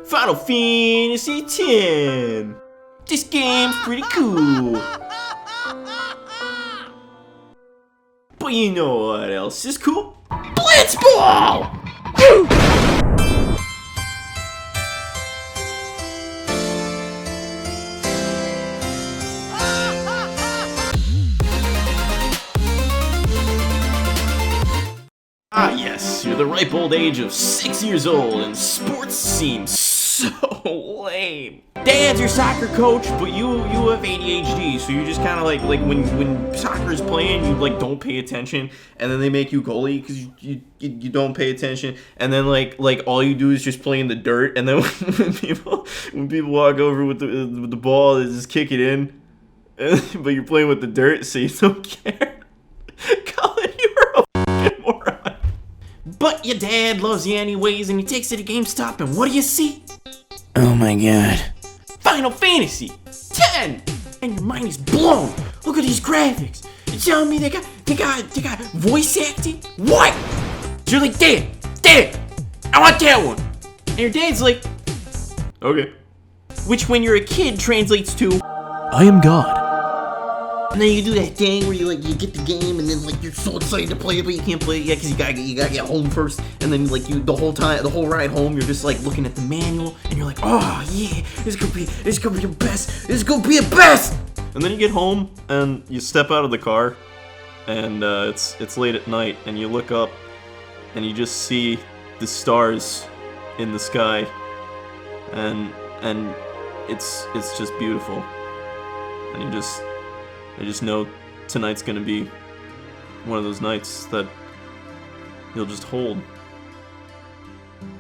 Final Fantasy X. This game's pretty cool. But you know what else is cool? Blitzball! Woo! Ah yes, you're the ripe old age of 6 years old and sports seems so lame. Dad's your soccer coach, but you have ADHD, so you just kind of like when soccer's playing, you like don't pay attention, and then they make you goalie because you don't pay attention, and then like all you do is just play in the dirt, and then when people walk over with the ball, they just kick it in, but you're playing with the dirt, so you don't care. Colin, you're a fucking moron. But your dad loves you anyways, and he takes you to GameStop, and what do you see? Oh my god. Final Fantasy X! And your mind is blown! Look at these graphics! You're telling me they got voice acting? What? So you're like, Dad, I want that one! And your dad's like, okay. Which when you're a kid translates to, I am God. And then you do that thing where you get the game and then like you're so excited to play it, but you can't play it yet because you gotta get home first. And then like the whole ride home, you're just like looking at the manual and you're like, oh yeah, this could be the best. This could be the best. And then you get home and you step out of the car, and it's late at night, and you look up and you just see the stars in the sky, and it's just beautiful, and I just know tonight's gonna be one of those nights that you'll just hold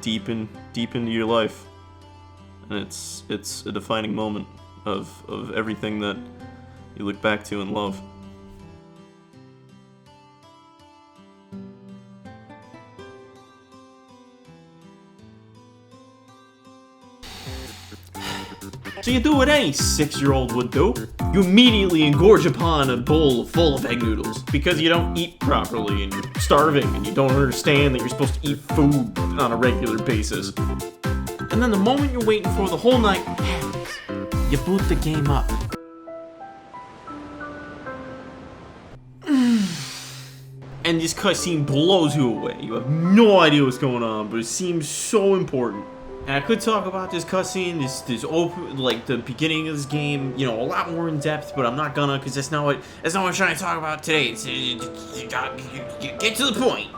deep into your life, and it's a defining moment of everything that you look back to and love. So you do what any 6-year-old would do. You immediately engorge upon a bowl full of egg noodles because you don't eat properly and you're starving and you don't understand that you're supposed to eat food on a regular basis. And then the moment you're waiting for the whole night happens. You boot the game up. And this cutscene blows you away. You have no idea what's going on, but it seems so important. And I could talk about this cutscene, this open, like the beginning of this game, a lot more in depth, but I'm not gonna, because that's not what I'm trying to talk about today. Get to the point.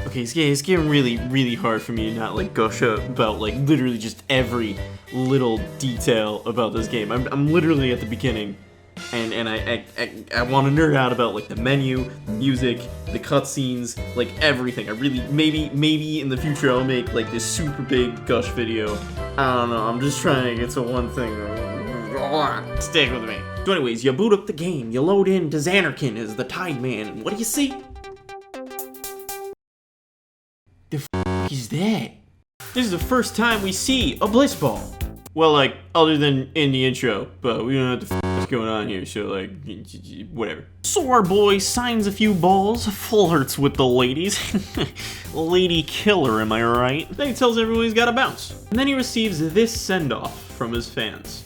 Okay, it's getting really, really hard for me to not like gush about like literally just every little detail about this game. I'm literally at the beginning. And I want to nerd out about like the menu, the music, the cutscenes, like everything. I really maybe in the future I'll make like this super big Gush video. I don't know. I'm just trying to get to one thing. Stick with me. So anyways, you boot up the game. You load in to Xanarkin as the Tide Man, and what do you see? The f is that? This is the first time we see a Blitzball. Well, like, other than in the intro, but we don't know what the f is going on here, so, like, whatever. So our boy signs a few balls, flirts with the ladies. Lady killer, am I right? Then he tells everyone he's gotta bounce. And then he receives this send-off from his fans.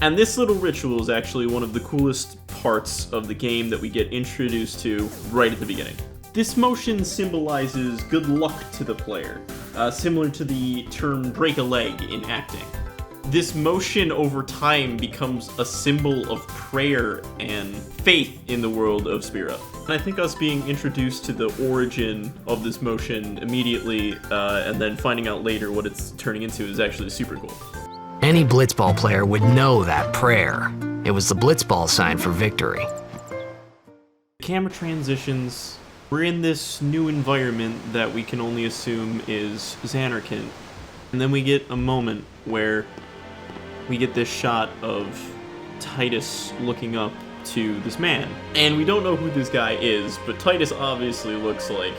And this little ritual is actually one of the coolest parts of the game that we get introduced to right at the beginning. This motion symbolizes good luck to the player, similar to the term break a leg in acting. This motion over time becomes a symbol of prayer and faith in the world of Spira. And I think us being introduced to the origin of this motion immediately, and then finding out later what it's turning into is actually super cool. Any Blitzball player would know that prayer. It was the Blitzball sign for victory. Camera transitions. We're in this new environment that we can only assume is Xanarkin. And then we get a moment where we get this shot of Titus looking up to this man. And we don't know who this guy is, but Titus obviously looks like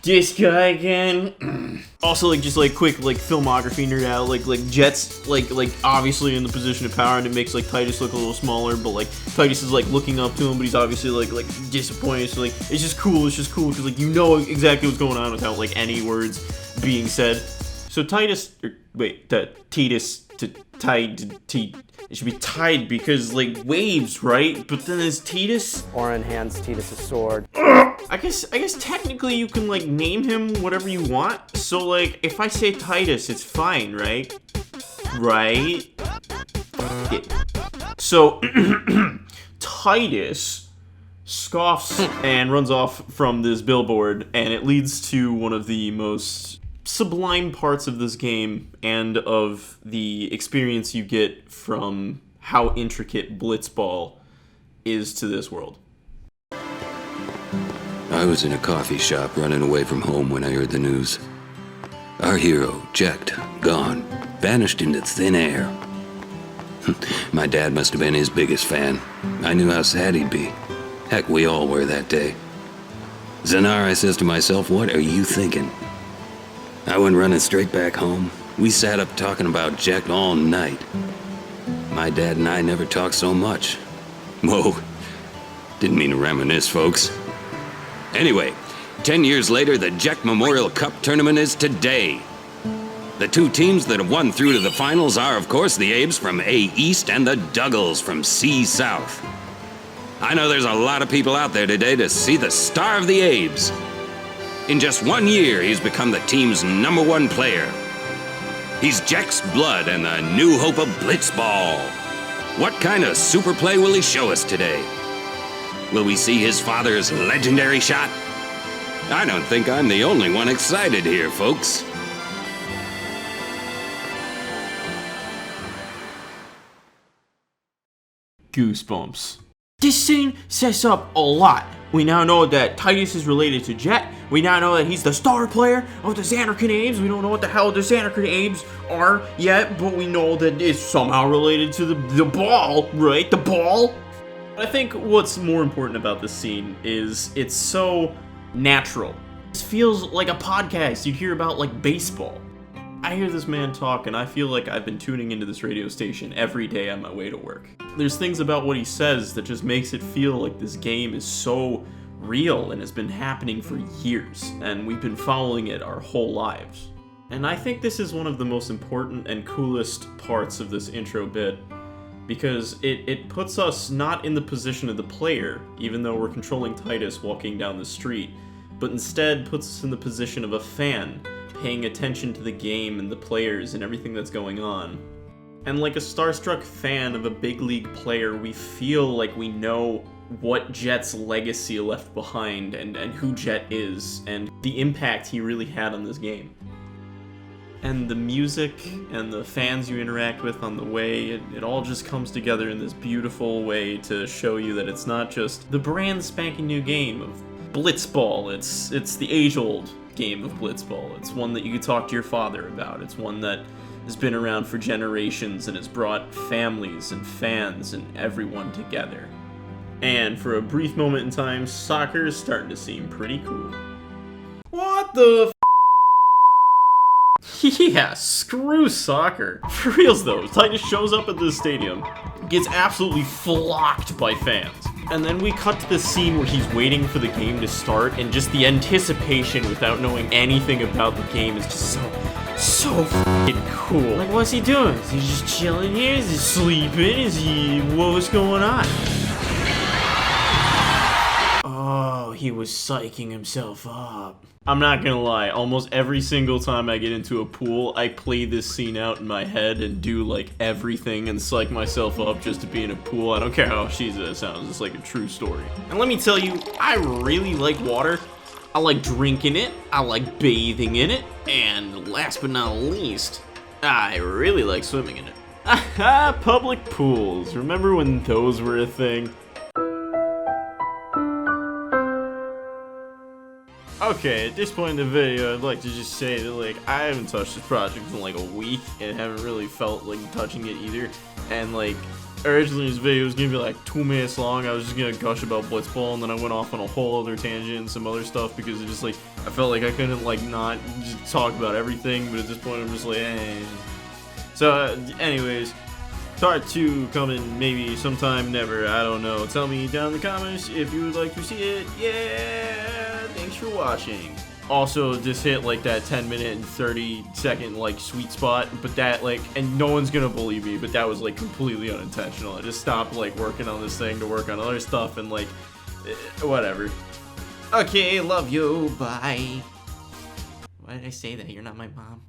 This guy again. Also, like, just like quick, like, filmography nerd out. Like Jet's like obviously in the position of power, and it makes like Titus look a little smaller. But like Titus is like looking up to him, but he's obviously like disappointed. So like it's just cool. It's just cool because like you know exactly what's going on without like any words being said. So Titus, Titus to tied to T. It should be tied because like waves, right? But then there's Titus. Orin hands Titus' sword. I guess technically you can like name him whatever you want. So like if I say Titus, it's fine, right? Right? Yeah. So Titus scoffs and runs off from this billboard, and it leads to one of the most sublime parts of this game and of the experience you get from how intricate Blitzball is to this world. I was in a coffee shop running away from home when I heard the news. Our hero, Jet, gone, vanished into thin air. My dad must have been his biggest fan. I knew how sad he'd be. Heck, we all were that day. Zanar, I says to myself, what are you thinking? I went running straight back home. We sat up talking about Jet all night. My dad and I never talked so much. Whoa, didn't mean to reminisce, folks. Anyway, 10 years later, the Jet Memorial Cup tournament is today. The two teams that have won through to the finals are, of course, the Abes from A East and the Duggles from C South. I know there's a lot of people out there today to see the star of the Abes. In just 1 year, he's become the team's #1 player. He's Jet's blood and the new hope of Blitzball. What kind of super play will he show us today? Will we see his father's legendary shot? I don't think I'm the only one excited here, folks. Goosebumps. This scene sets up a lot. We now know that Titus is related to Jet. We now know that he's the star player of the Xanarkin Abes. We don't know what the hell the Xanarkin Abes are yet, but we know that it's somehow related to the ball, right? The ball. I think what's more important about this scene is it's so natural. This feels like a podcast you'd hear about, like baseball. I hear this man talk and I feel like I've been tuning into this radio station every day on my way to work. There's things about what he says that just makes it feel like this game is so real and has been happening for years, and we've been following it our whole lives. And I think this is one of the most important and coolest parts of this intro bit, because it puts us not in the position of the player, even though we're controlling Titus walking down the street, but instead puts us in the position of a fan, paying attention to the game and the players and everything that's going on. And like a starstruck fan of a big league player, we feel like we know what Jet's legacy left behind and who Jet is and the impact he really had on this game. And the music and the fans you interact with on the way, it all just comes together in this beautiful way to show you that it's not just the brand spanking new game of Blitzball, it's the age-old game of Blitzball. It's one that you could talk to your father about. It's one that has been around for generations and has brought families and fans and everyone together. And for a brief moment in time, soccer is starting to seem pretty cool. What the Yeah, screw soccer. For reals though, Titus shows up at this stadium, gets absolutely flocked by fans. And then we cut to the scene where he's waiting for the game to start, and just the anticipation without knowing anything about the game is just so f***ing cool. Like, what's he doing? Is he just chilling here? Is he sleeping? What's going on? Oh, he was psyching himself up. I'm not gonna lie, almost every single time I get into a pool, I play this scene out in my head and do like everything and psych myself up just to be in a pool. I don't care how cheesy that sounds, it's like a true story. And let me tell you, I really like water. I like drinking it, I like bathing in it, and last but not least, I really like swimming in it. Aha, public pools. Remember when those were a thing? Okay, at this point in the video, I'd like to just say that, like, I haven't touched this project in, like, a week, and haven't really felt like touching it either, and, like, originally this video was gonna be like 2 minutes long. I was just gonna gush about Blitzball, and then I went off on a whole other tangent and some other stuff because it just like I felt like I couldn't like not just talk about everything. But at this point, I'm just like, eh. So, anyways, part 2 coming maybe sometime never. I don't know. Tell me down in the comments if you would like to see it. Yeah. Thanks for watching. Also, just hit like that 10-minute and 30-second like sweet spot, but that like, and no one's gonna believe me, but that was like completely unintentional. I just stopped like working on this thing to work on other stuff and like, whatever. Okay, love you, bye. Why did I say that? You're not my mom.